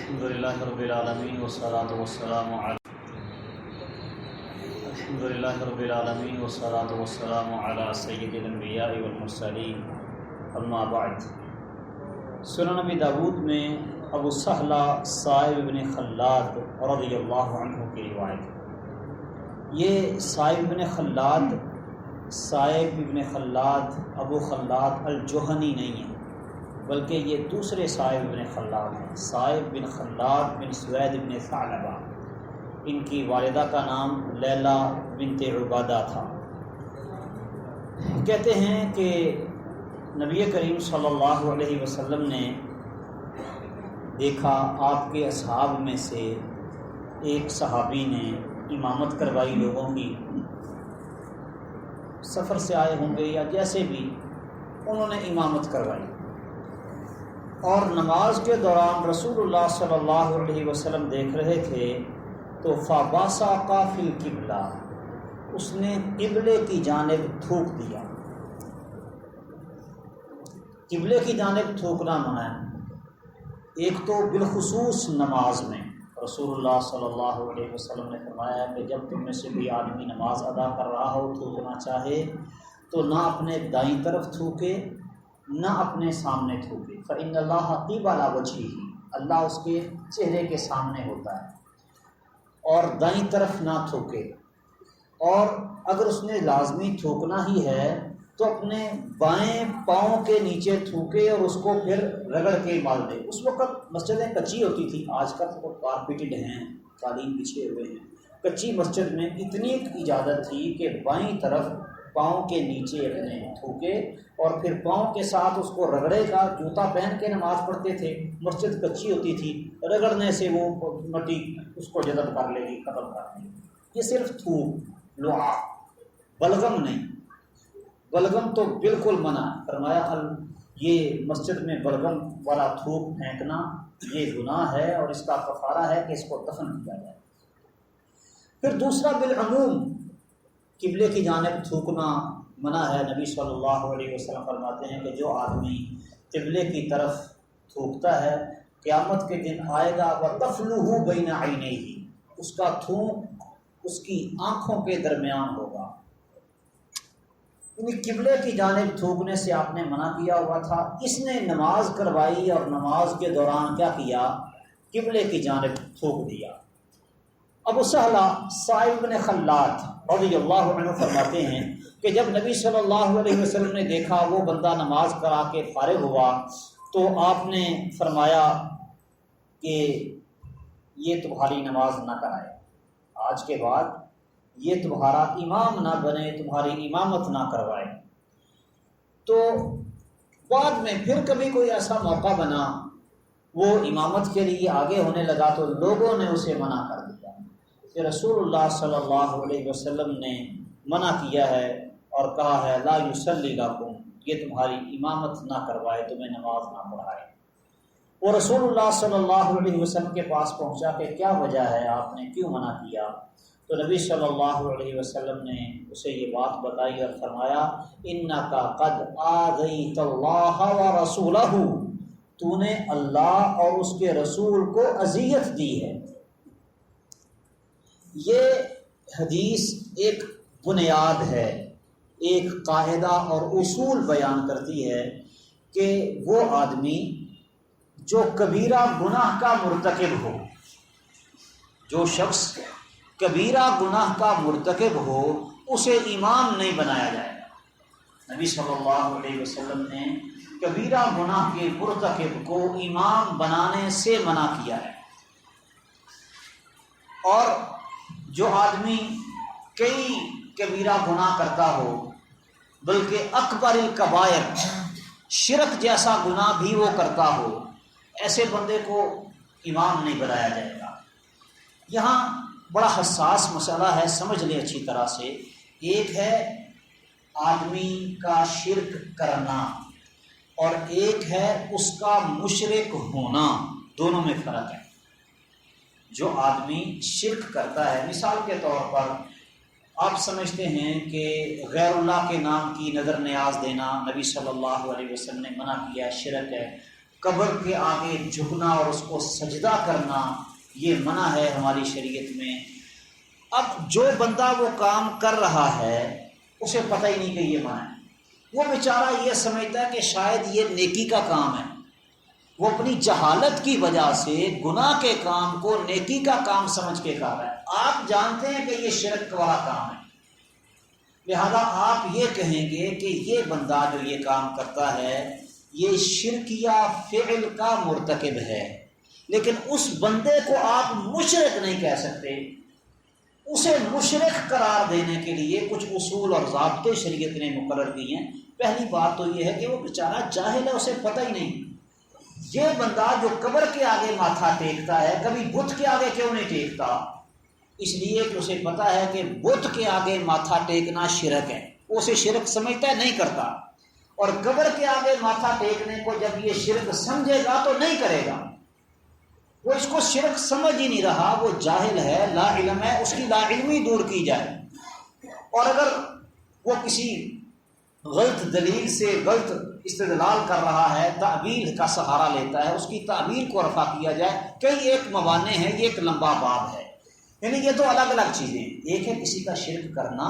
الحمدللہ رب العالمین والصلاة والسلام علی الحمدللہ رب العالمین والصلاة والسلام علی سید الانبیاء والمرسلین اما بعد۔ سنن نبی داود میں ابو سہلہ صائب بن خلاد رضی اللہ عنہ کی روایت۔ یہ صائب بن خلاد ابو خلاد الجہنی نہیں ہے، بلکہ یہ دوسرے صائب بن خلاد ہیں، صائب بن خلاد بن سوید بن ثعلبہ۔ ان کی والدہ کا نام لیلہ بنت عبادہ تھا۔ کہتے ہیں کہ نبی کریم صلی اللہ علیہ وسلم نے دیکھا آپ کے اصحاب میں سے ایک صحابی نے امامت کروائی لوگوں کی، سفر سے آئے ہوں گے یا جیسے بھی، انہوں نے امامت کروائی، اور نماز کے دوران رسول اللہ صلی اللہ علیہ وسلم دیکھ رہے تھے تو فَبَصَقَ فِي الْقِبْلَةِ، اس نے قبلے کی جانب تھوک دیا۔ قبلے کی جانب تھوکنا منع ہے۔ ایک تو بالخصوص نماز میں رسول اللہ صلی اللہ علیہ وسلم نے فرمایا ہے کہ جب تم میں سے کوئی آدمی نماز ادا کر رہا ہو، تھوکنا چاہے تو نہ اپنے دائیں طرف تھوکے نہ اپنے سامنے تھوکے، فإن اللہ قبل وجهہ، اللہ اس کے چہرے کے سامنے ہوتا ہے، اور دائیں طرف نہ تھوکے۔ اور اگر اس نے لازمی تھوکنا ہی ہے تو اپنے بائیں پاؤں کے نیچے تھوکے اور اس کو پھر رگڑ کے مال دے۔ اس وقت مسجدیں کچی ہوتی تھی، آج کل تو کارپیٹڈ ہیں، قالین بچھے ہوئے ہیں۔ کچی مسجد میں اتنی اجازت تھی کہ بائیں طرف پاؤں کے نیچے اپنے تھوکے اور پھر پاؤں کے ساتھ اس کو رگڑے گا۔ جوتا پہن کے نماز پڑھتے تھے، مسجد کچی ہوتی تھی، رگڑنے سے وہ مٹی اس کو جذب کر لے گی، ختم کر دے گی۔ یہ صرف تھوک، لعاب، بلغم نہیں۔ بلغم تو بالکل منع ہے، فرمایا یہ مسجد میں بلغم والا تھوک پھینکنا یہ گناہ ہے اور اس کا کفارہ ہے کہ اس کو دفن کیا جائے۔ پھر دوسرا بالعموم قبلے کی جانب تھوکنا منع ہے۔ نبی صلی اللہ علیہ وسلم فرماتے ہیں کہ جو آدمی قبلے کی طرف تھوکتا ہے قیامت کے دن آئے گا وَتَفْلُهُ بَيْنَ عَيْنَيْهِ، اس کا تھوک اس کی آنکھوں کے درمیان ہوگا۔ یعنی قبلے کی جانب تھوکنے سے آپ نے منع کیا ہوا تھا۔ اس نے نماز کروائی اور نماز کے دوران کیا کیا؟ قبلے کی جانب تھوک دیا۔ ابو سہلہ صائب بن خلاد رضی اللہ عنہ فرماتے ہیں کہ جب نبی صلی اللہ علیہ وسلم نے دیکھا وہ بندہ نماز کرا کے فارغ ہوا تو آپ نے فرمایا کہ یہ تمہاری نماز نہ کرائے، آج کے بعد یہ تمہارا امام نہ بنے، تمہاری امامت نہ کروائے۔ تو بعد میں پھر کبھی کوئی ایسا موقع بنا وہ امامت کے لیے آگے ہونے لگا تو لوگوں نے اسے منع کر دیا کہ رسول اللہ صلی اللہ علیہ وسلم نے منع کیا ہے اور کہا ہے لا یصلی لکم، یہ تمہاری امامت نہ کروائے، تمہیں نماز نہ پڑھائے۔ وہ رسول اللہ صلی اللہ علیہ وسلم کے پاس پہنچا کہ کیا وجہ ہے، آپ نے کیوں منع کیا؟ تو نبی صلی اللہ علیہ وسلم نے اسے یہ بات بتائی اور فرمایا انک قد آذیت اللہ ورسولہ، تو نے اللہ اور اس کے رسول کو اذیت دی ہے۔ یہ حدیث ایک بنیاد ہے، ایک قاعدہ اور اصول بیان کرتی ہے کہ وہ آدمی جو کبیرہ گناہ کا مرتکب ہو، جو شخص کبیرہ گناہ کا مرتکب ہو، اسے امام نہیں بنایا جائے گا۔ نبی صلی اللہ علیہ وسلم نے کبیرہ گناہ کے مرتکب کو امام بنانے سے منع کیا ہے۔ اور جو آدمی کئی کبیرہ گناہ کرتا ہو، بلکہ اکبر الکبائر شرک جیسا گناہ بھی وہ کرتا ہو، ایسے بندے کو امام نہیں بنایا جائے گا۔ یہاں بڑا حساس مسئلہ ہے، سمجھ لیں اچھی طرح سے۔ ایک ہے آدمی کا شرک کرنا اور ایک ہے اس کا مشرک ہونا، دونوں میں فرق ہے۔ جو آدمی شرک کرتا ہے، مثال کے طور پر آپ سمجھتے ہیں کہ غیر اللہ کے نام کی نظر نیاز دینا نبی صلی اللہ علیہ وسلم نے منع کیا، شرک ہے۔ قبر کے آگے جھکنا اور اس کو سجدہ کرنا یہ منع ہے ہماری شریعت میں۔ اب جو بندہ وہ کام کر رہا ہے اسے پتہ ہی نہیں کہ یہ منع ہے، وہ بیچارہ یہ سمجھتا ہے کہ شاید یہ نیکی کا کام ہے، وہ اپنی جہالت کی وجہ سے گناہ کے کام کو نیکی کا کام سمجھ کے کر رہا ہے۔ آپ جانتے ہیں کہ یہ شرک والا کام ہے، لہذا آپ یہ کہیں گے کہ یہ بندہ جو یہ کام کرتا ہے یہ شرکیہ فعل کا مرتکب ہے، لیکن اس بندے کو آپ مشرک نہیں کہہ سکتے۔ اسے مشرک قرار دینے کے لیے کچھ اصول اور ضابطے شریعت نے مقرر کیے ہیں۔ پہلی بات تو یہ ہے کہ وہ بیچارہ جاہل ہے، اسے پتہ ہی نہیں۔ یہ بندہ جو قبر کے آگے ماتھا ٹیکتا ہے کبھی بت کے آگے کیوں نہیں ٹیکتا؟ اس لیے کہ اسے پتہ ہے کہ بت کے آگے ماتھا ٹیکنا شرک ہے، وہ اسے شرک سمجھتا ہے، نہیں کرتا۔ اور قبر کے آگے ماتھا ٹیکنے کو جب یہ شرک سمجھے گا تو نہیں کرے گا، وہ اس کو شرک سمجھ ہی نہیں رہا، وہ جاہل ہے، لا علم ہے، اس کی لا علمی دور کی جائے۔ اور اگر وہ کسی غلط دلیل سے غلط استدلال کر رہا ہے، تعبیر کا سہارا لیتا ہے، اس کی تعبیر کو رفع کیا جائے۔ کئی ایک موانع ہیں، یہ ایک لمبا باب ہے، یعنی یہ تو الگ الگ چیزیں ہیں، ایک ہے کسی کا شرک کرنا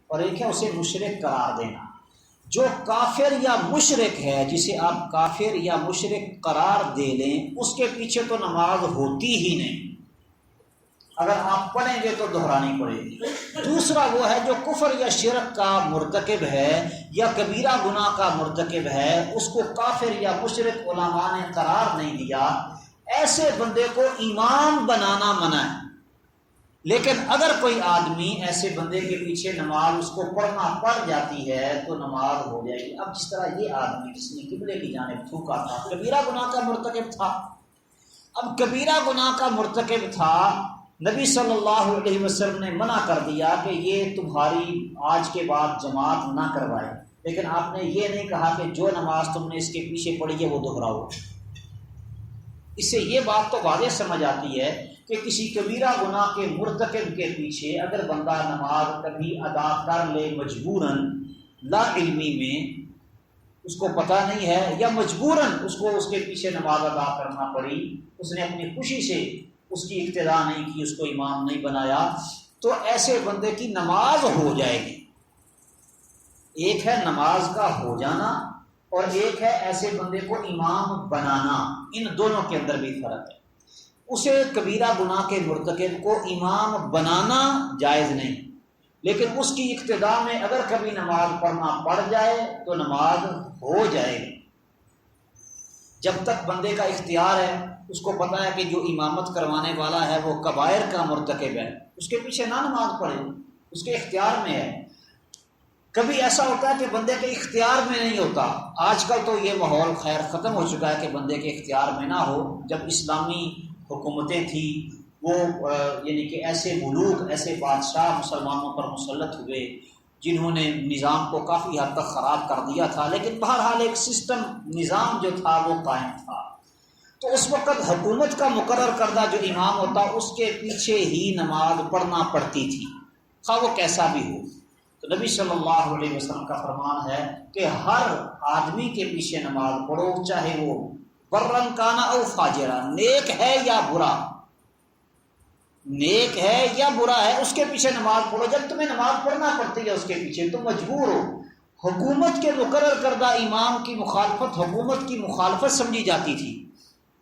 اور ایک ہے اسے مشرک قرار دینا۔ جو کافر یا مشرک ہے جسے آپ کافر یا مشرک قرار دے لیں اس کے پیچھے تو نماز ہوتی ہی نہیں، اگر آپ پڑھیں گے تو دہرانی پڑے گی۔ دوسرا وہ ہے جو کفر یا شرک کا مرتکب ہے یا کبیرہ گناہ کا مرتکب ہے، اس کو کافر یا مشرک علماء نے قرار نہیں دیا، ایسے بندے کو امام بنانا منع ہے۔ لیکن اگر کوئی آدمی ایسے بندے کے پیچھے نماز اس کو پڑھنا پڑ جاتی ہے تو نماز ہو جائے گی۔ اب جس طرح یہ آدمی جس نے قبلے کی جانب تھوکا تھا کبیرہ گناہ کا مرتکب تھا، اب کبیرہ گناہ کا مرتکب تھا، نبی صلی اللہ علیہ وسلم نے منع کر دیا کہ یہ تمہاری آج کے بعد جماعت نہ کروائے، لیکن آپ نے یہ نہیں کہا کہ جو نماز تم نے اس کے پیچھے پڑھی ہے وہ دہراؤ۔ اس سے یہ بات تو واضح سمجھ آتی ہے کہ کسی کبیرہ گناہ کے مرتکب کے پیچھے اگر بندہ نماز کبھی ادا کر لے مجبوراً، لا علمی میں اس کو پتہ نہیں ہے یا مجبوراً اس کو اس کے پیچھے نماز ادا کرنا پڑی، اس نے اپنی خوشی سے اس کی اقتداء نہیں کی، اس کو امام نہیں بنایا، تو ایسے بندے کی نماز ہو جائے گی۔ ایک ہے نماز کا ہو جانا اور ایک ہے ایسے بندے کو امام بنانا، ان دونوں کے اندر بھی فرق ہے۔ اسے کبیرہ گناہ کے مرتکب کو امام بنانا جائز نہیں، لیکن اس کی اقتداء میں اگر کبھی نماز پڑھنا پڑ جائے تو نماز ہو جائے گی۔ جب تک بندے کا اختیار ہے، اس کو پتہ ہے کہ جو امامت کروانے والا ہے وہ کبائر کا مرتکب ہے، اس کے پیچھے نہ نماز پڑھے، اس کے اختیار میں ہے۔ کبھی ایسا ہوتا ہے کہ بندے کے اختیار میں نہیں ہوتا، آج کل تو یہ ماحول خیر ختم ہو چکا ہے کہ بندے کے اختیار میں نہ ہو۔ جب اسلامی حکومتیں تھیں وہ یعنی کہ ایسے ملوک، ایسے بادشاہ مسلمانوں پر مسلط ہوئے جنہوں نے نظام کو کافی حد تک خراب کر دیا تھا، لیکن بہرحال ایک سسٹم نظام جو تھا وہ قائم تھا۔ تو اس وقت حکومت کا مقرر کردہ جو امام ہوتا اس کے پیچھے ہی نماز پڑھنا پڑتی تھی، خواہ وہ کیسا بھی ہو۔ تو نبی صلی اللہ علیہ وسلم کا فرمان ہے کہ ہر آدمی کے پیچھے نماز پڑھو، چاہے وہ برن کانا او فاجرا، نیک ہے یا برا، نیک ہے یا برا ہے، اس کے پیچھے نماز پڑھو۔ جب تمہیں نماز پڑھنا پڑتی ہے اس کے پیچھے تم مجبور ہو۔ حکومت کے مقرر کردہ امام کی مخالفت حکومت کی مخالفت سمجھی جاتی تھی،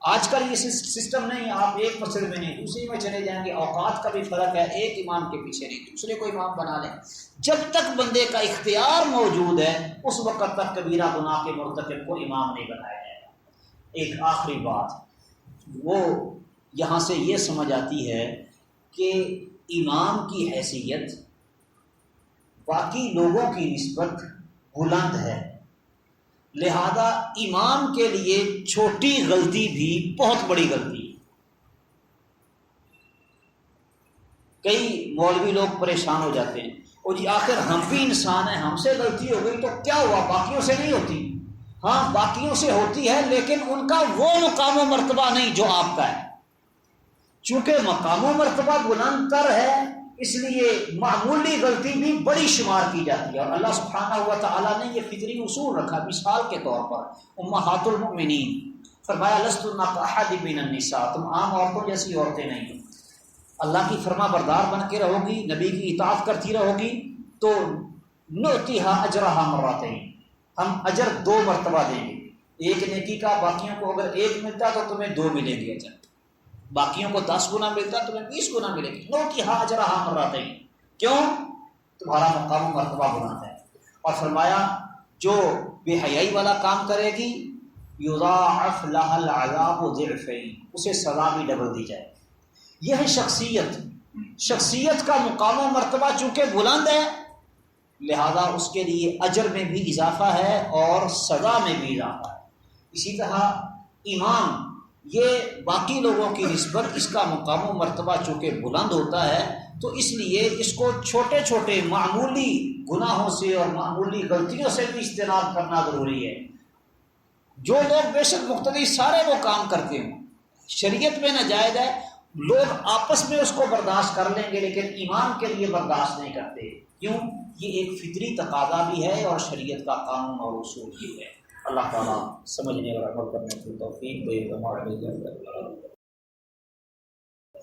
آج کل یہ سسٹم نہیں، آپ ایک مسجد میں نہیں دوسری میں چلے جائیں گے، اوقات کا بھی فرق ہے، ایک امام کے پیچھے نہیں دوسرے کو امام بنا لیں۔ جب تک بندے کا اختیار موجود ہے اس وقت تک کبیرہ گناہ کے مرتکب کو امام نہیں بنایا جائے گا۔ ایک آخری بات وہ یہاں سے یہ سمجھ آتی ہے کہ امام کی حیثیت باقی لوگوں کی نسبت بلند ہے، لہذا امام کے لیے چھوٹی غلطی بھی بہت بڑی غلطی ہے۔ کئی مولوی لوگ پریشان ہو جاتے ہیں، او جی آخر ہم بھی انسان ہیں، ہم سے غلطی ہو گئی تو کیا ہوا، باقیوں سے نہیں ہوتی؟ ہاں باقیوں سے ہوتی ہے، لیکن ان کا وہ مقام و مرتبہ نہیں جو آپ کا ہے۔ چونکہ مقام و مرتبہ بلند تر ہے اس لیے معمولی غلطی بھی بڑی شمار کی جاتی ہے، اور اللہ سبحانہ و تعالیٰ نے یہ فطری اصول رکھا۔ مثال کے طور پر امہات المؤمنین فرمایا لست کاحد من النساء، تم عام عورتوں جیسی عورتیں نہیں ہو، اللہ کی فرما بردار بن کے رہو گی، نبی کی اطاعت کرتی رہو گی تو نؤتیہا اجرہا مرتین، ہم اجر 2 مرتبہ دیں گے، ایک نیکی کا باقیوں کو اگر 1 ملتا تو تمہیں 2 ملیں گے اجر، باقیوں کو 10 گنا ملتا تمہیں 20 گنا ملے گی، نؤتیہا اجرہا مرتین، کیوں؟ تمہارا مقام و مرتبہ بلند ہے۔ اور فرمایا جو بے حیائی والا کام کرے گی یضاعف لها العذاب ضعفین، اسے سزا بھی ڈبل دی جائے۔ یہ ہے شخصیت، شخصیت کا مقام و مرتبہ چونکہ بلند ہے لہذا اس کے لیے اجر میں بھی اضافہ ہے اور سزا میں بھی اضافہ ہے۔ اسی طرح ایمان، یہ باقی لوگوں کی نسبت اس کا مقام و مرتبہ چونکہ بلند ہوتا ہے تو اس لیے اس کو چھوٹے چھوٹے معمولی گناہوں سے اور معمولی غلطیوں سے بھی اجتناب کرنا ضروری ہے۔ جو لوگ بے شک مقتدی سارے وہ کام کرتے ہوں، شریعت میں ناجائز ہے، لوگ آپس میں اس کو برداشت کر لیں گے لیکن ایمان کے لیے برداشت نہیں کرتے، کیوں؟ یہ ایک فطری تقاضا بھی ہے اور شریعت کا قانون اور اصول بھی ہے۔ اللہ تعالیٰ سمجھنے اور عمل کرنے کی توفیق دے۔